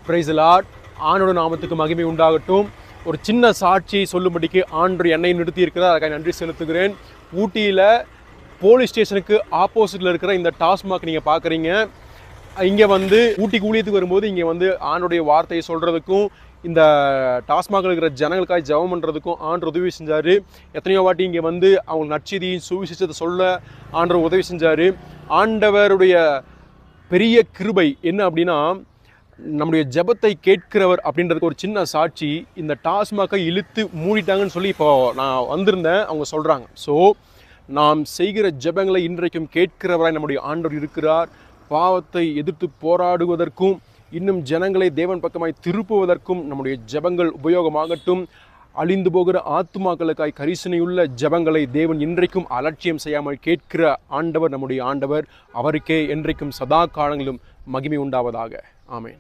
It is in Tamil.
Praise the Lord. ஆண்டவருடைய நாமத்துக்கு மகிமை உண்டாகட்டும். ஒரு சின்ன சாட்சியை சொல்லும்படிக்கு ஆண்டவர் என்னை நிறுத்தி இருக்கிறார். அதுக்காக நன்றி செலுத்துகிறேன். ஊட்டியில் போலீஸ் ஸ்டேஷனுக்கு ஆப்போசிட்டில் இருக்கிற இந்த டாஸ்மாக் நீங்கள் பார்க்குறீங்க. இங்கே வந்து ஊட்டிக்கு ஊழியத்துக்கு வரும்போது இங்கே வந்து ஆண்டோடைய வார்த்தையை சொல்கிறதுக்கும் இந்த டாஸ்மாகில் இருக்கிற ஜனங்களுக்காக ஜெபம் பண்ணுறதுக்கும் ஆண்டவர் உதவி செஞ்சார். எத்தனையோ வாட்டி இங்கே வந்து அவங்க நற்செய்தியின் சுவிசேஷத்தை சொல்ல ஆண்டவர் உதவி செஞ்சார். ஆண்டவருடைய பெரிய கிருபை என்ன அப்படின்னா, நம்முடைய ஜெபத்தை கேட்கிறவர் அப்படின்றதுக்கு ஒரு சின்ன சாட்சி. இந்த டாஸ்மாகை இழுத்து மூடிட்டாங்கன்னு சொல்லி இப்போ நான் வந்திருந்தேன், அவங்க சொல்கிறாங்க. ஸோ நாம் செய்கிற ஜெபங்களை இன்றைக்கும் கேட்கிறவராய் நம்முடைய ஆண்டவர் இருக்கிறார். பாவத்தை எதிர்த்து போராடுவதற்கும் இன்னும் ஜனங்களை தேவன் பக்கமாய் திருப்புவதற்கும் நம்முடைய ஜெபங்கள் உபயோகமாகட்டும். அழிந்து போகிற ஆத்துமாக்களுக்காய் கரிசனையுள்ள ஜெபங்களை தேவன் இன்றைக்கும் அலட்சியம் செய்யாமல் கேட்கிற ஆண்டவர் நம்முடைய ஆண்டவர். அவருக்கே என்றைக்கும் சதா காலங்களிலும் மகிமை உண்டாவதாக. ஆமென்.